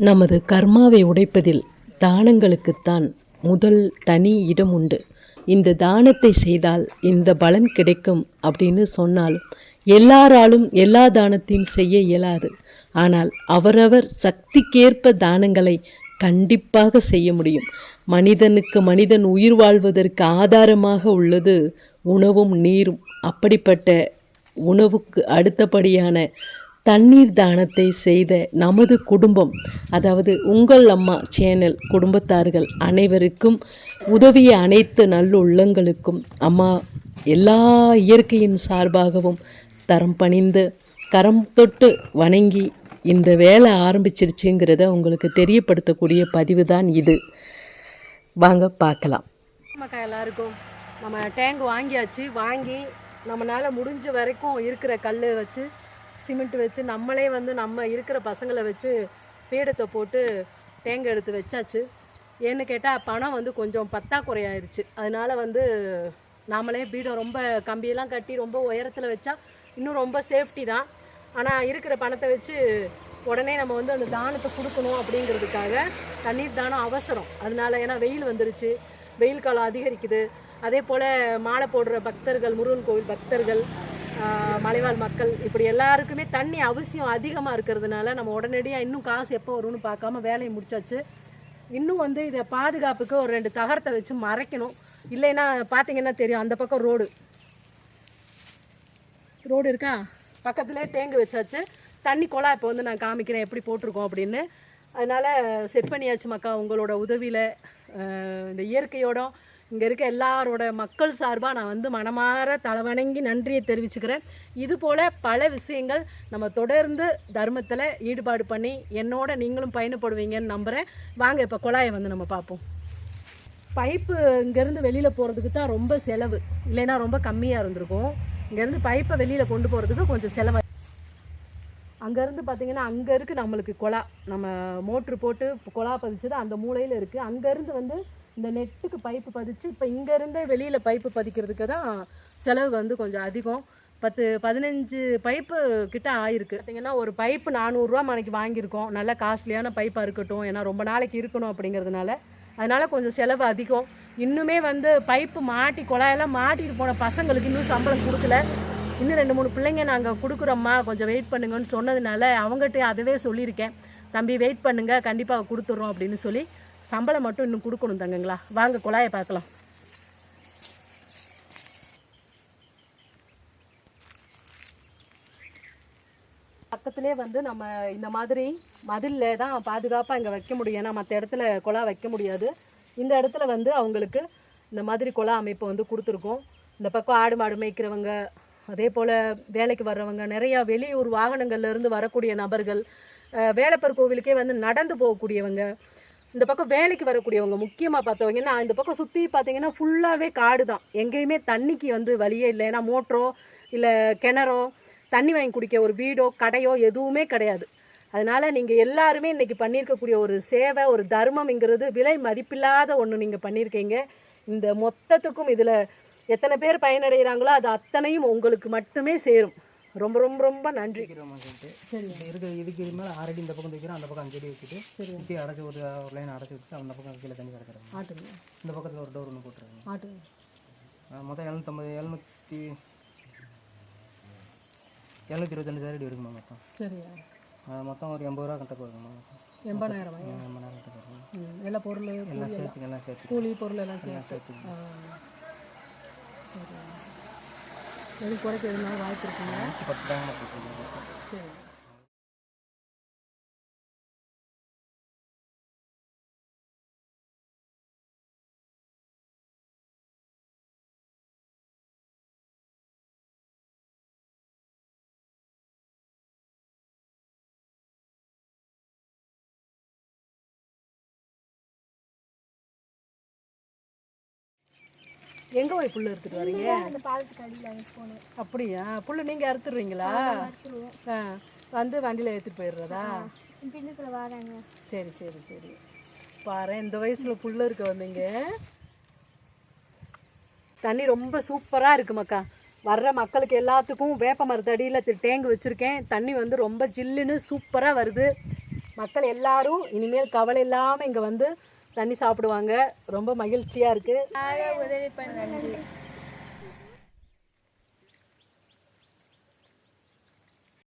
நமது கர்மாவை உடைப்பதில் தானங்களுக்குத்தான் முதல் தனி இடம் உண்டு. இந்த தானத்தை செய்தால் இந்த பலன் கிடைக்கும் அப்படின்னு சொன்னாலும் எல்லாராலும் எல்லா தானத்தையும் செய்ய இயலாது. ஆனால் அவரவர் சக்திக்கேற்ப தானங்களை கண்டிப்பாக செய்ய முடியும். மனிதனுக்கு மனிதன் உயிர் வாழ்வதற்கு ஆதாரமாக உள்ளது உணவும் நீரும். அப்படிப்பட்ட உணவுக்கு அடுத்தபடியான தண்ணீர் தானத்தை செய்த நமது குடும்பம், அதாவது உங்கள் அம்மா சேனல் குடும்பத்தார்கள் அனைவருக்கும் உதவிய அனைத்து நல்லுள்ளங்களுக்கும் அம்மா எல்லா இயற்கையின் சார்பாகவும் தரம் பணிந்து கரம் தொட்டு வணங்கி இந்த வேலை ஆரம்பிச்சிருச்சுங்கிறத உங்களுக்கு தெரியப்படுத்தக்கூடிய பதிவு தான் இது. வாங்க பார்க்கலாம். மக்கா எல்லாருக்கும் நம்ம டேங்க் வாங்கியாச்சு. வாங்கி நம்மளால் முடிஞ்ச வரைக்கும் இருக்கிற கல் வச்சு சிமெண்ட் வச்சு நம்மளே நம்ம இருக்கிற பசங்களை வச்சு பீடத்தை போட்டு டேங்க் எடுத்து வச்சாச்சு. ஏன்னு கேட்டால் பணம் கொஞ்சம் பத்தாக்குறையாயிருச்சு. அதனால் நாமளே பீடம் ரொம்ப கம்பியெல்லாம் கட்டி ரொம்ப உயரத்தில் வச்சா இன்னும் ரொம்ப சேஃப்டி தான். ஆனால் இருக்கிற பணத்தை வச்சு உடனே நம்ம அந்த தானத்தை கொடுக்கணும் அப்படிங்கிறதுக்காக தண்ணீர் தானம் அவசரம். அதனால ஏன்னா வெயில் வந்துருச்சு, வெயில் காலம் அதிகரிக்குது. அதே போல் மாலை போடுற பக்தர்கள், முருகன் கோவில் பக்தர்கள், மலைவாழ் மக்கள், இப்படி எல்லாருக்குமே தண்ணி அவசியம் அதிகமாக இருக்கிறதுனால நம்ம உடனடியாக இன்னும் காசு எப்போ வரும்னு பார்க்காம வேலையை முடிச்சாச்சு. இன்னும் இதை பாதுகாப்புக்கு ஒரு 2 தகரத்தை வச்சு மறைக்கணும். இல்லைன்னா பார்த்தீங்கன்னா தெரியும், அந்த பக்கம் ரோடு இருக்கா, பக்கத்துலேயே டேங்கு வச்சாச்சு. தண்ணி குழாய் இப்போ நான் காமிக்கிறேன் எப்படி போட்டிருக்கோம் அப்படின்னு. அதனால் செட் பண்ணியாச்சு மக்கா. உங்களோட உதவியில் இந்த இயற்கையோட இங்கே இருக்க எல்லாரோட மக்கள் சார்பாக நான் மனமாற தலைவணங்கி நன்றியை தெரிவிச்சுக்கிறேன். இது போல் பல விஷயங்கள் நம்ம தொடர்ந்து தர்மத்தில் ஈடுபாடு பண்ணி என்னோட நீங்களும் பயணப்படுவீங்கன்னு நம்புகிறேன். வாங்க இப்போ குழாயை நம்ம பார்ப்போம். பைப்பு இங்கேருந்து வெளியில் போகிறதுக்கு தான் ரொம்ப செலவு, இல்லைன்னா ரொம்ப கம்மியாக இருந்திருக்கும். இங்கேருந்து பைப்பை வெளியில் கொண்டு போகிறதுக்கு கொஞ்சம் செலவு. அங்கேருந்து பார்த்திங்கன்னா அங்கே இருக்குது நம்மளுக்கு குழா, நம்ம மோட்ரு போட்டு குழா பதிச்சது அந்த மூலையில் இருக்குது. அங்கேருந்து இந்த நெட்டுக்கு பைப்பு பதிச்சு இப்போ இங்கேருந்து வெளியில் பைப்பு பதிக்கிறதுக்கு தான் செலவு கொஞ்சம் அதிகம். 10-15 பைப்பு கிட்ட ஆயிருக்கு. பார்த்திங்கன்னா ஒரு பைப்பு 400 ரூபா மணிக்கு வாங்கியிருக்கோம். நல்ல காஸ்ட்லியான பைப்பாக இருக்கட்டும், ஏன்னா ரொம்ப நாளைக்கு இருக்கணும் அப்படிங்கிறதுனால. அதனால் கொஞ்சம் செலவு அதிகம். இன்னுமே பைப்பு மாட்டி குழாயெல்லாம் மாட்டிட்டு போன பசங்களுக்கு இன்னும் சம்பளம் கொடுக்கல. இன்னும் 2-3 பிள்ளைங்க நாங்கள் கொடுக்குறோம்மா, கொஞ்சம் வெயிட் பண்ணுங்கன்னு சொன்னதுனால அவங்ககிட்ட அதவே சொல்லியிருக்கேன். தம்பி வெயிட் பண்ணுங்கள், கண்டிப்பாக கொடுத்துட்றோம் அப்படின்னு சொல்லி. சம்பளம் மட்டும் இன்னும் கொடுக்கணும் தங்கங்களா. வாங்க குழாயை பார்க்கலாம். பக்கத்துலேயே நம்ம இந்த மாதிரி மதிலில் தான் பாதுகாப்பாக இங்கே வைக்க முடியும். ஏன்னா மற்ற இடத்துல குழா வைக்க முடியாது. இந்த இடத்துல அவங்களுக்கு இந்த மாதிரி குழா அமைப்பு கொடுத்துருக்கோம். இந்த பக்கம் ஆடு மாடு மேய்க்கிறவங்க, அதே போல் வேலைக்கு வர்றவங்க, நிறையா வெளியூர் வாகனங்கள்லேருந்து வரக்கூடிய நபர்கள், வேலப்பர் கோவிலுக்கே நடந்து போகக்கூடியவங்க, இந்த பக்கம் வேலைக்கு வரக்கூடியவங்க, முக்கியமாக பார்த்தவங்கன்னா இந்த பக்கம் சுற்றி பார்த்தீங்கன்னா ஃபுல்லாகவே காடு தான். எங்கேயுமே தண்ணிக்கு வழியே இல்லை. ஏன்னா மோட்டரோ இல்லை கிணறோ தண்ணி வாங்கி குடிக்க ஒரு வீடோ கடையோ எதுவுமே கிடையாது. அதனால் நீங்கள் எல்லாருமே இன்றைக்கி பண்ணியிருக்கக்கூடிய ஒரு சேவை, ஒரு தர்மம்ங்கிறது விலை மதிப்பில்லாத ஒன்று நீங்கள் பண்ணியிருக்கீங்க. இந்த மொத்தத்துக்கும் இதில் எத்தனை பேர் பயனடைகிறாங்களோ அது அத்தனையும் உங்களுக்கு மட்டுமே சேரும். ரொம்ப ரொம்ப ரொம்ப நன்றி. சரி, இருக்க இதுக்கு மேலே 6 அடி இந்த பக்கம் வைக்கிறோம், அந்த பக்கம் 5 அடி வச்சுட்டு சுற்றி அடைச்சி ஒரு லைன் அடைச்சி வச்சுட்டு அந்த பக்கம் கீழே தண்ணி கிடக்குறாங்க. ஆட்டுங்க. இந்த பக்கத்தில் ஒரு டோர் ஒன்று போட்டுருங்க. ஆட்டுங்க. மொத்தம் 722 அடி இருக்குமா மொத்தம்? சரியா. மொத்தம் ஒரு 80 ரூபா கட்ட போகுதுமா? 80,000 கட்ட போகுது. எல்லா பொருள் எல்லாம் சேர்த்து கூலி பொருள் எல்லாம் சேர்த்து. சரி, எது குறைக்க எதுனாலும் வாய்ப்பு இருக்குங்க? 10 டேங்க் போட்டுருக்கீங்க. சரி. எங்கே போய் புல் எடுத்துட்டு வரீங்க? அந்த பாலத்துக்கு அடியில் போகணும். அப்படியா? புல் நீங்கள் அறுத்துடுறீங்களா? வண்டியில் ஏற்றிட்டு போயிடுறதா? பின்னத்தில் வராங்க. சரி சரி சரி. பாரு, இந்த வயசில் புல் இருக்க வந்தீங்க. தண்ணி ரொம்ப சூப்பராக இருக்குது மக்கா. வர்ற மக்களுக்கு எல்லாத்துக்கும் வேப்ப மரத்தடியில் டேங்கு வச்சுருக்கேன். தண்ணி ரொம்ப ஜில்லுன்னு சூப்பராக வருது. மக்கள் எல்லாரும் இனிமேல் கவலை இல்லாமல் இங்கே வந்து தண்ணி சாப்பிடுவாங்க. ரொம்ப மகிழ்ச்சியாக இருக்குது. உதவி பண்ண நன்றி.